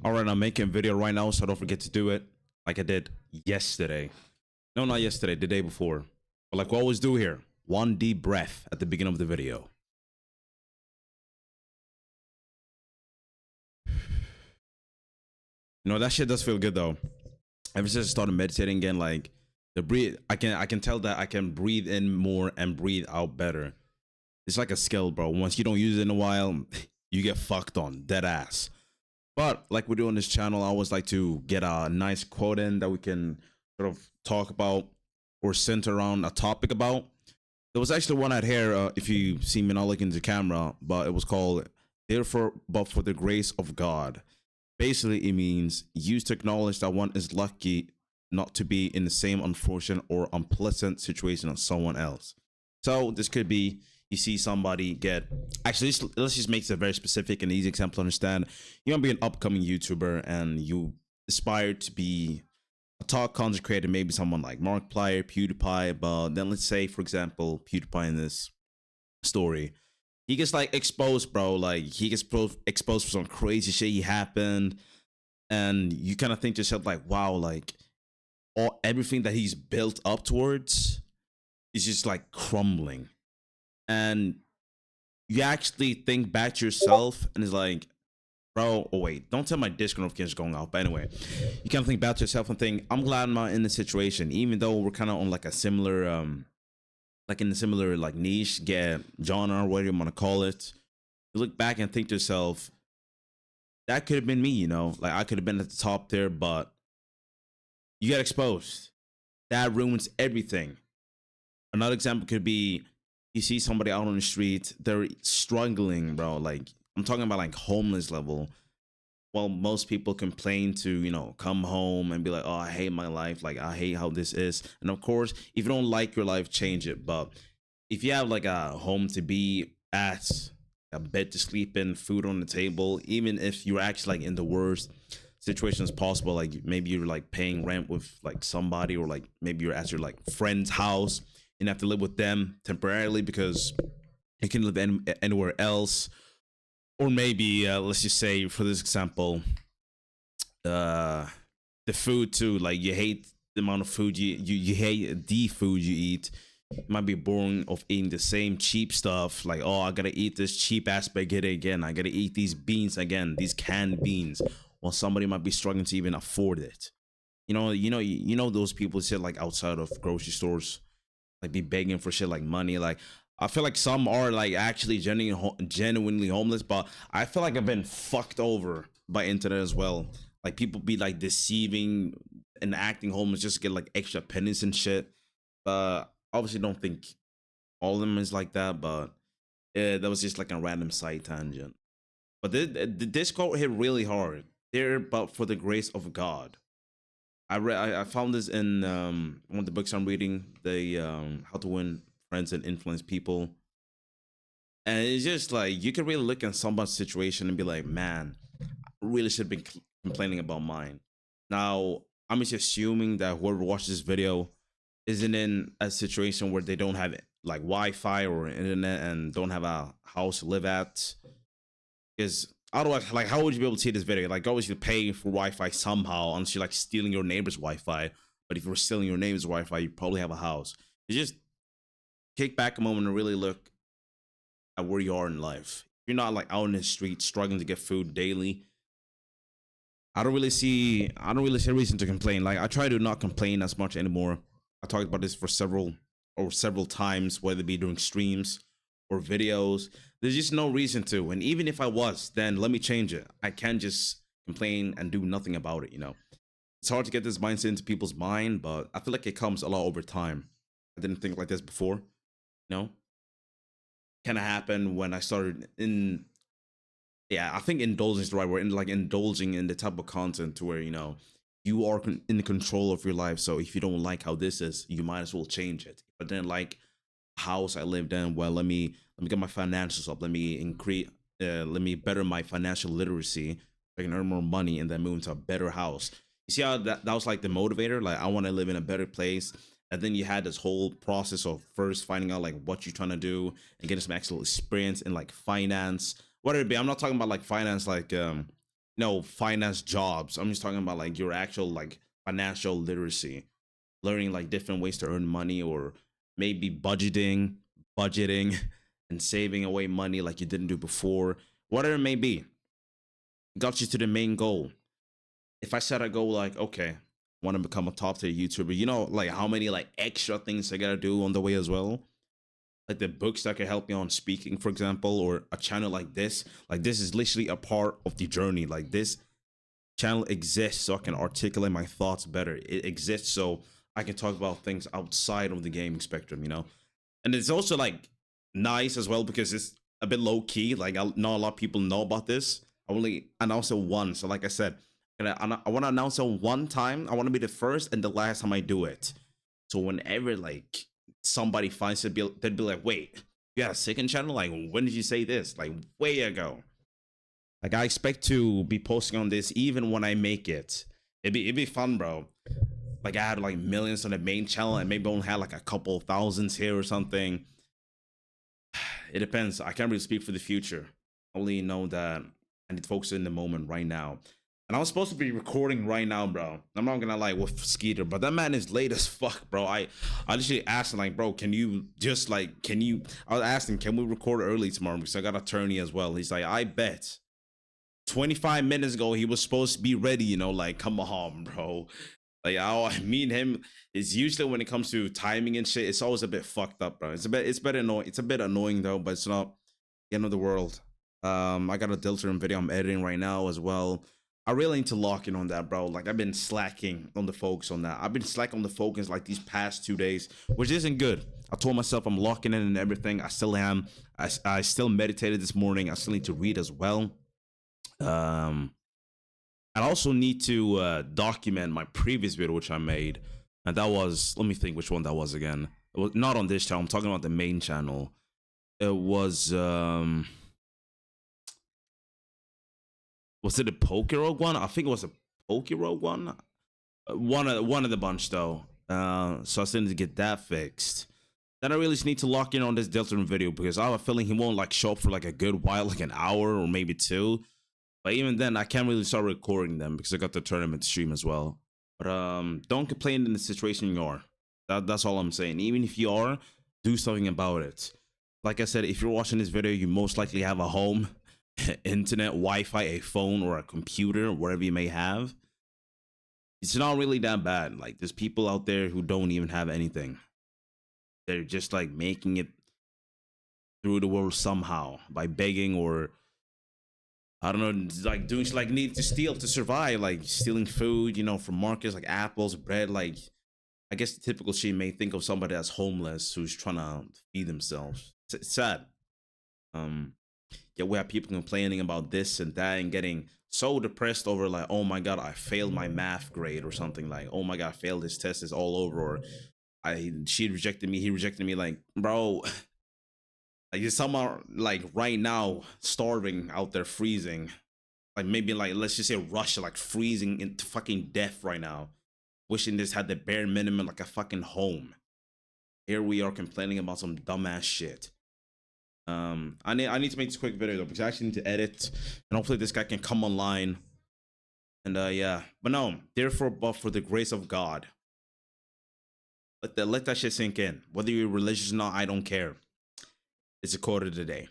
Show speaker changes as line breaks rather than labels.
All right, I'm making a video right now, so don't forget to do it like I did yesterday. No, not yesterday, the day before. But like we always do here, one deep breath at the beginning of the video. You know, that shit does feel good though. Ever since I started meditating again, like the breathe, I can tell that I can breathe in more and breathe out better. It's like a skill, bro. Once you don't use it in a while, you get fucked on, dead ass. But like we do on this channel, I always like to get a nice quote in that we can sort of talk about or center around a topic about. There was actually one out here, if you see me not looking into the camera, but it was called "Therefore, but for the grace of God." Basically, it means use to acknowledge that one is lucky not to be in the same unfortunate or unpleasant situation as someone else. So this could be you see somebody get, actually let's just make it very specific and easy example to understand. You want to be an upcoming YouTuber and you aspire to be a top content creator, maybe someone like Markiplier, PewDiePie, but then let's say, for example, PewDiePie in this story, he gets like exposed, bro. Like he gets exposed for some crazy shit he happened, and you kind of think to yourself like, wow, like everything that he's built up towards is just like crumbling. And you actually think back to yourself and it's like, bro, oh wait, don't tell my Discord notification is going off. But anyway, you kind of think back to yourself and think, I'm glad I'm not in this situation, even though we're kind of on like a similar, like in a similar like niche, genre, whatever you want to call it. You look back and think to yourself, that could have been me, you know, like I could have been at the top there, but you get exposed. That ruins everything. Another example could be, you see somebody out on the street, they're struggling, bro. Like I'm talking about like homeless level. Well, most people complain to, you know, come home and be like, oh, I hate my life. Like I hate how this is. And of course, if you don't like your life, change it. But if you have like a home to be at, a bed to sleep in, food on the table, even if you're actually like in the worst situations possible, like maybe you're like paying rent with like somebody, or like maybe you're at your like friend's house and have to live with them temporarily because you can live anywhere else. Or maybe let's just say, for this example, the food too, like you hate the amount of food you hate the food you eat. You might be boring of eating the same cheap stuff, like, oh, I gotta eat this cheap ass spaghetti again, I gotta eat these beans again, these canned beans, while somebody might be struggling to even afford it. You know those people sit like outside of grocery stores, like be begging for shit like money. Like I feel like some are like actually genuinely homeless, but I feel like I've been fucked over by internet as well. Like people be like deceiving and acting homeless just to get like extra pennies and shit. Obviously don't think all of them is like that, but that was just like a random side tangent. But this quote hit really hard. There, but for the grace of God. I found this in one of the books I'm reading, the How to Win Friends and Influence People. And it's just like, you can really look at someone's situation and be like, man, I really should be complaining about mine. Now, I'm just assuming that whoever watches this video isn't in a situation where they don't have like Wi-Fi or internet and don't have a house to live at. Because otherwise, like, how would you be able to see this video? Like, obviously, pay for Wi-Fi somehow, unless you're like stealing your neighbor's Wi-Fi. But if you're stealing your neighbor's Wi-Fi, you probably have a house. You just kick back a moment and really look at where you are in life. If you're not like out in the street struggling to get food daily, I don't really see a reason to complain. Like I try to not complain as much anymore. I talked about this for several times, whether it be during streams or videos. There's just no reason to. And even if I was, then let me change it. I can't just complain and do nothing about it, you know. It's hard to get this mindset into people's mind, but I feel like it comes a lot over time. I didn't think like this before, you know. Kind of happened when I started I think indulging is the right word, like indulging in the type of content to where, you know, you are in control of your life. So if you don't like how this is, you might as well change it. But then like house I lived in, well, let me get my financials up, let me better my financial literacy so I can earn more money and then move into a better house. You see how that was like the motivator? Like I want to live in a better place. And then you had this whole process of first finding out like what you're trying to do and getting some actual experience in like finance, whatever it be. I'm not talking about like finance like no finance jobs. I'm just talking about like your actual like financial literacy, learning like different ways to earn money, or maybe budgeting and saving away money like you didn't do before. Whatever it may be, got you to the main goal. If I set a goal like, okay, want to become a top tier YouTuber, you know, like how many like extra things I gotta do on the way as well. Like the books that can help me on speaking, for example, or a channel like this. Like this is literally a part of the journey. Like this channel exists so I can articulate my thoughts better. It exists so I can talk about things outside of the gaming spectrum, you know? And it's also like nice as well because it's a bit low key. Like not a lot of people know about this. I only announce it once. So like I said, I want to announce it one time. I want to be the first and the last time I do it. So whenever like somebody finds it, they'd be like, wait, you got a second channel? Like when did you say this? Like way ago. Like I expect to be posting on this even when I make it. It'd be fun, bro. Like I had like millions on the main channel and maybe only had like a couple of thousands here or something. It depends. I can't really speak for the future. I only know that I need to focus in the moment right now. And I was supposed to be recording right now, bro. I'm not gonna lie with Skeeter, but that man is late as fuck, bro. I literally asked him like, bro, can you just like, can you? I was asking, can we record early tomorrow because I got an attorney as well. He's like, I bet. 25 minutes ago, he was supposed to be ready. You know, like, come on, bro. Like, me and him is usually when it comes to timing and shit, it's always a bit fucked up, bro. It's better annoying. It's a bit annoying though, but it's not the end of the world. I got a Deltarune video I'm editing right now as well. I really need to lock in on that, bro. Like I've been slacking on the focus on that. I've been slacking on the focus like these past 2 days, which isn't good. I told myself I'm locking in and everything. I still am. I still meditated this morning. I still need to read as well. Um, I also need to document my previous video, which I made, and that was, let me think which one that was again. It was not on this channel. I'm talking about the main channel. It was it a Pokerogue one? I think it was a Pokerogue one. One of the bunch though. So I still need to get that fixed. Then I really just need to lock in on this Deltarune video because I have a feeling he won't like show up for like a good while, like an hour or maybe two. But even then, I can't really start recording them because I got the tournament stream as well. But don't complain in the situation you are. That's all I'm saying. Even if you are, do something about it. Like I said, if you're watching this video, you most likely have a home, internet, Wi-Fi, a phone, or a computer, whatever you may have. It's not really that bad. Like there's people out there who don't even have anything. They're just like making it through the world somehow by begging or I don't know, like doing like need to steal to survive, like stealing food, you know, from markets like apples, bread. Like I guess the typical shit may think of somebody that's homeless who's trying to feed themselves. It's sad. Um, yeah, we have people complaining about this and that and getting so depressed over like, oh my god, I failed my math grade or something like, oh my god, I failed this test, is all over, or she rejected me, he rejected me. Like, bro, like there's someone like right now starving out there, freezing. Like maybe like let's just say Russia, like freezing into fucking death right now, wishing this had the bare minimum like a fucking home. Here we are complaining about some dumbass shit. I need to make this quick video though because I actually need to edit, and hopefully this guy can come online. And yeah, but no, therefore, but for the grace of God, let that shit sink in. Whether you're religious or not, I don't care. It's a quote of the day.